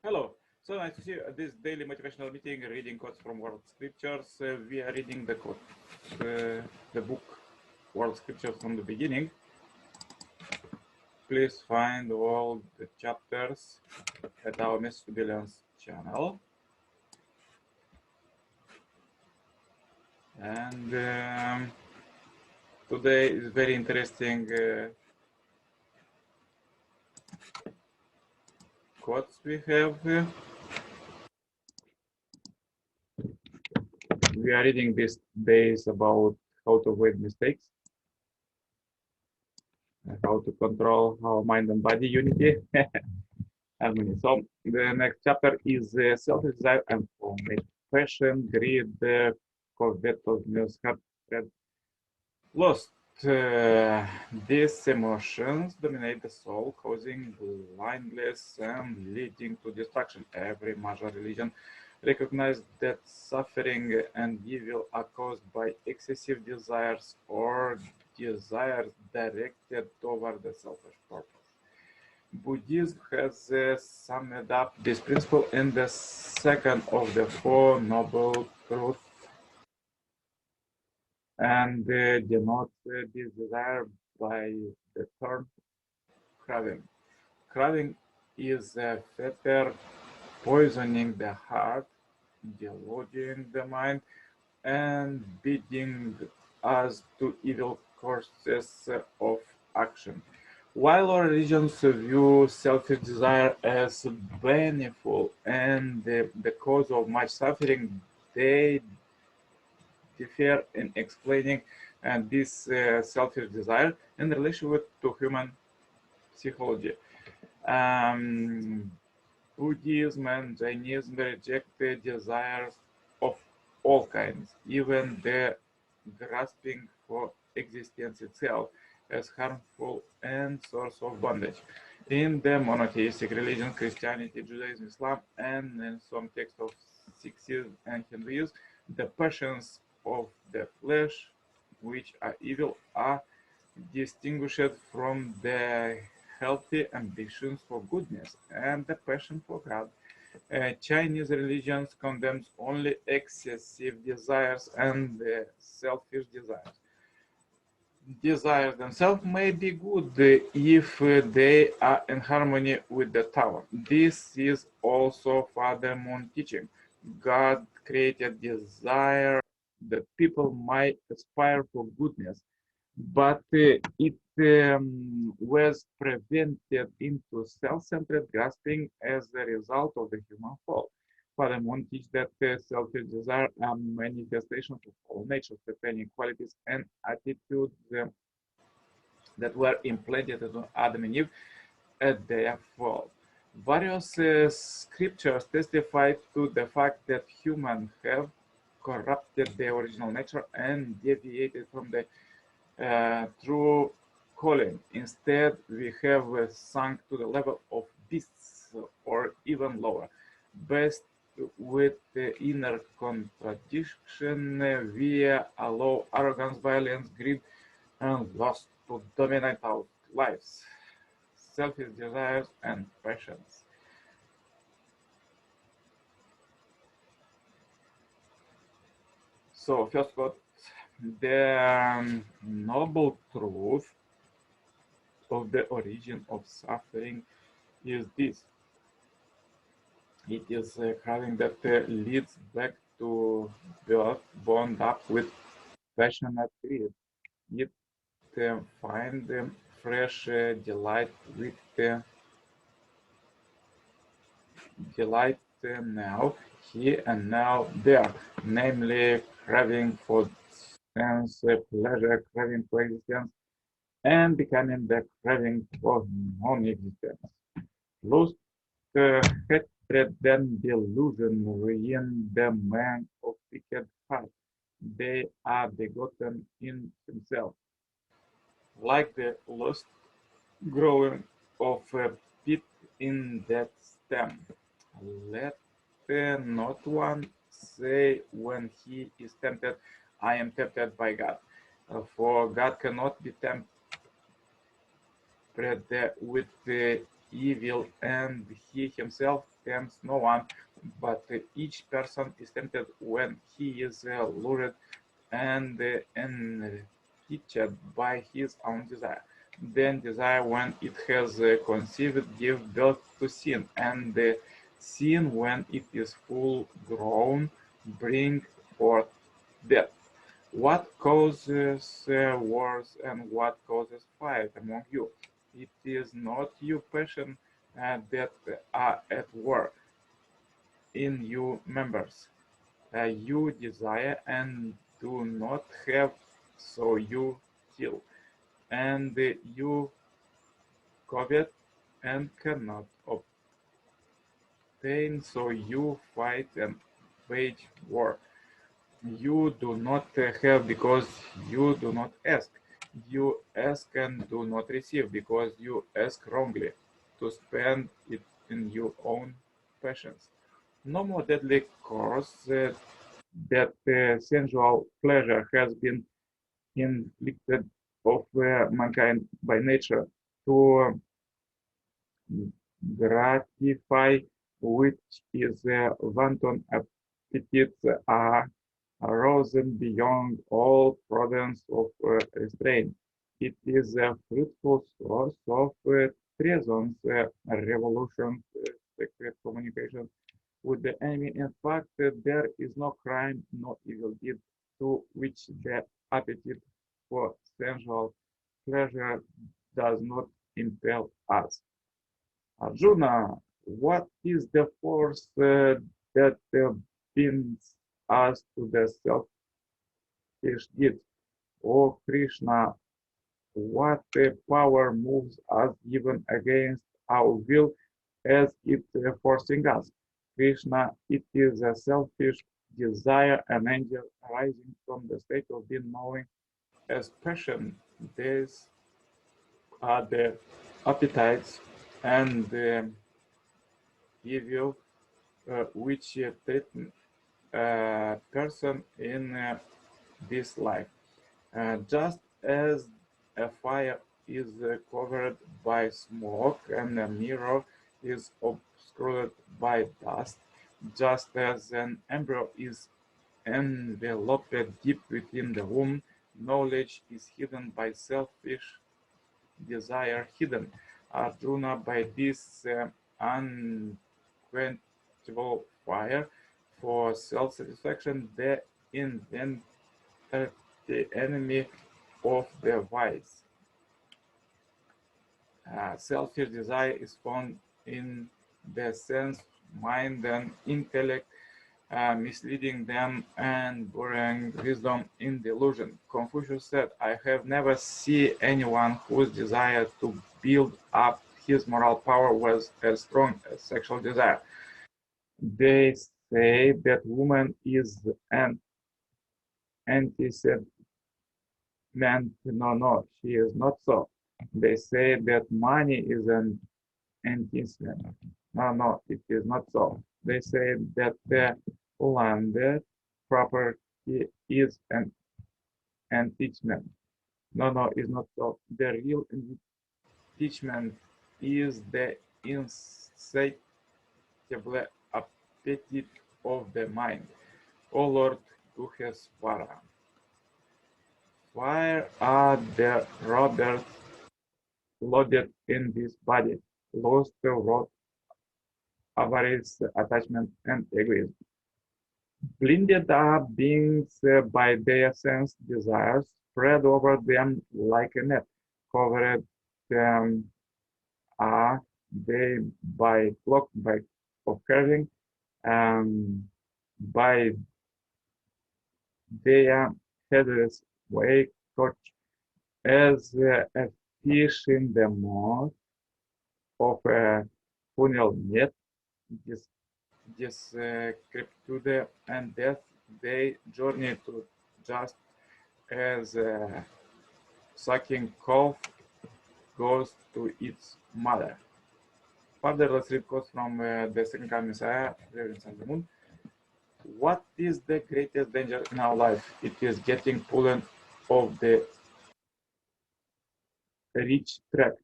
Hello. So nice to see you at this daily motivational meeting, reading quotes from World Scriptures. We are reading the quote, the book World Scriptures from the beginning. Please find all the chapters at our Miss Billions channel. And today is very interesting quotes we have. We are reading these days about how to avoid mistakes, how to control our mind and body unity, harmony. So the next chapter is self-desire and soulmate, passion, greed, covetousness, hatred, lust. These emotions dominate the soul, causing blindness and leading to destruction. Every major religion recognizes that suffering and evil are caused by excessive desires or desires directed toward the selfish purpose. Buddhism has summed up this principle in the second of the Four Noble Truths and denotes this desire by the term craving. Craving is a fetter poisoning the heart, deluding the mind, and bidding us to evil courses of action. While our religions view selfish desire as baneful and the cause of much suffering, they differ in explaining this selfish desire in relation to human psychology. Um, Buddhism and Jainism reject the desires of all kinds, even the grasping for existence itself, as harmful and source of bondage. In the monotheistic religion, Christianity, Judaism, Islam, and in some texts of Sikhism and Hinduism, the passions of the flesh, which are evil, are distinguished from the healthy ambitions for goodness and the passion for God. Chinese religions condemns only excessive desires and selfish desires. Desires themselves may be good if they are in harmony with the Tao. This is also Father Moon teaching. God created desire that people might aspire for goodness, but it was prevented into self-centered grasping as a result of the human fall. Father Moon teaches that selfish desire are manifestations of all nature, containing qualities and attitudes that were implanted into Adam and Eve at their fall. Various scriptures testify to the fact that humans have corrupted their original nature and deviated from the true calling. Instead, we have sunk to the level of beasts or even lower. Based with the inner contradiction, we allow arrogance, violence, greed, and lust to dominate our lives, selfish desires, and passions. So, first got the noble truth of the origin of suffering is this. It is a craving that leads back to birth, bound up with passionate greed. It find fresh delight with delight now, here and now there, namely craving for sense, pleasure, craving for existence, and becoming the craving for non-existence. Lust, hatred, and delusion ruin the man of wicked heart. They are begotten in himself, like the lust growing of a pit in that stem. Let not one say when he is tempted, I am tempted by God. For God cannot be tempted with evil, and he himself tempts no one, but each person is tempted when he is lured and enriched by his own desire. Then desire, when it has conceived, gives birth to sin, and sin, when it is full grown, bring forth death. What causes wars and what causes fight among you? It is not your passion that are at war in you members. You desire and do not have, so you kill, and you covet and cannot obtain, so you fight and wage war. You do not have because you do not ask. You ask and do not receive because you ask wrongly, to spend it in your own passions. No more deadly curse that sensual pleasure has been inflicted of mankind by nature to gratify which is wanton appetites are arisen beyond all prudence of restraint. It is a fruitful source of treasons, revolutions, secret communications with the enemy. In fact, there is no crime, no evil deed to which the appetite for sensual pleasure does not impel us. Arjuna, what is the force that binds us to the selfish deeds? O Krishna, what power moves us even against our will as it forcing us? Krishna, it is a selfish desire, an angel arising from the state of being knowing as passion. These are the appetites and the evil which threaten a person in this life. Just as a fire is covered by smoke and a mirror is obscured by dust, just as an embryo is enveloped deep within the womb, knowledge is hidden by selfish desire, hidden Arjuna by this unquenchable fire for self-satisfaction, the invented the enemy of the wise. Selfish desire is found in the sense, mind, and intellect, misleading them and burying wisdom in delusion. Confucius said, I have never seen anyone whose desire to build up his moral power was as strong as sexual desire. They say that woman is an antecedent. No, she is not so. They say that money is an antecedent. No, it is not so. They say that the landed property is an impeachment. No, it's not so. The real impeachment is the insatiable appetite of the mind. O Lord Guheswara, why are the robbers loaded in this body? Lost wrath, avarice, attachment, and egoism. Blinded are beings by their sense desires, spread over them like a net. Covered are they by flock by of carving, by their headless way, caught as a fish in the mouth of a funnel net, discrepitude and death, they journey to just as a sucking calf goes to its mother. Further, let's read quotes from the second coming Messiah, Reverend San Moon. What is the greatest danger in our life? It is getting pulled off the rich track.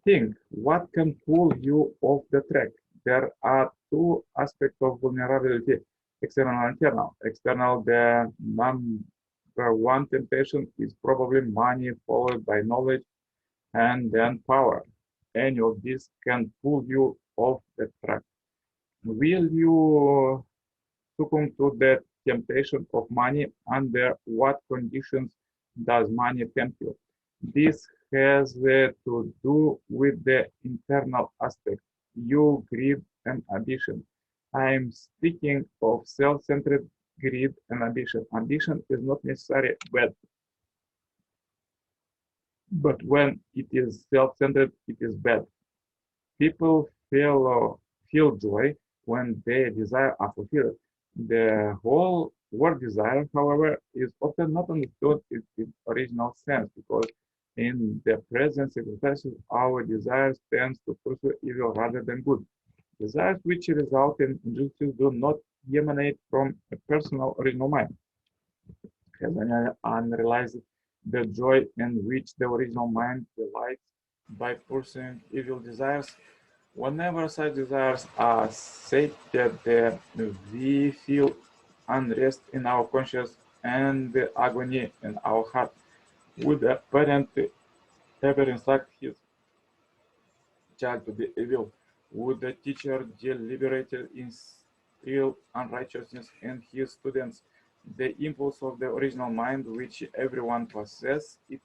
Think what can pull you off the track. There are two aspects of vulnerability, external and internal. External, the number one temptation is probably money, followed by knowledge and then power. Any of these can pull you off the track. Will you succumb to the temptation of money? Under what conditions does money tempt you? This has to do with the internal aspect, you, greed, and ambition. I'm speaking of self-centered greed and ambition. Ambition is not necessarily bad, but when it is self-centered, it is bad. People feel joy when their desires are fulfilled. The whole word desire, however, is often not understood in its original sense because in the present circumstances, our desires tend to pursue evil rather than good. Desires which result in injustice do not emanate from a personal original mind, as unrealized the joy in which the original mind delights by pursuing evil desires. Whenever such desires are sated, we feel unrest in our conscience and agony in our heart. Would a parent ever instruct his child to be evil? Would a teacher deliberately instill unrighteousness in his students? The impulse of the original mind, which everyone possesses, it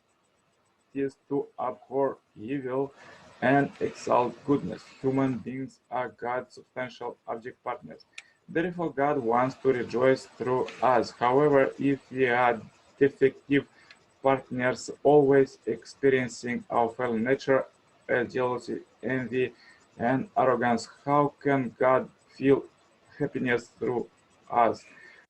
is to abhor evil and exalt goodness. Human beings are God's substantial object partners. Therefore, God wants to rejoice through us. However, if we are defective partners, always experiencing our fallen nature as jealousy, envy, and arrogance, how can God feel happiness through us?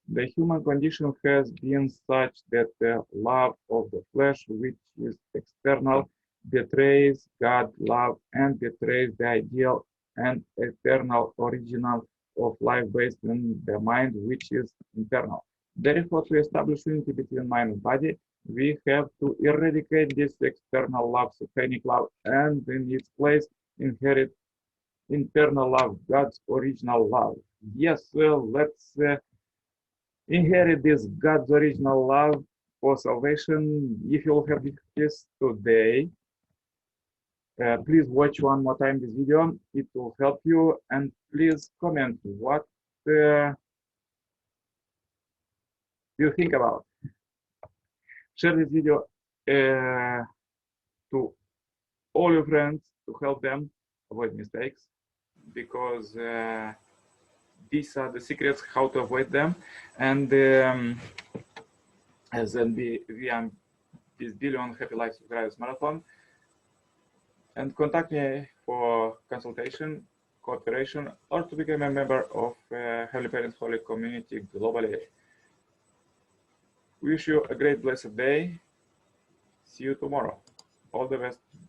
The human condition has been such that the love of the flesh, which is external, betrays God's love and betrays the ideal and eternal original of life based on the mind, which is internal. Therefore, to establish unity between mind and body, we have to eradicate this external love, satanic love, and in its place inherit internal love, God's original love. Yes, well, let's inherit this God's original love for salvation. If you have difficulties today, please watch one more time this video. It will help you. And please comment what you think about. Share this video to all your friends to help them avoid mistakes because these are the secrets how to avoid them. And as we are this billion happy life subscribers marathon, and contact me for consultation, cooperation, or to become a member of Heavenly Parents Holy Community globally. Wish you a great blessed day. See you tomorrow. All the best.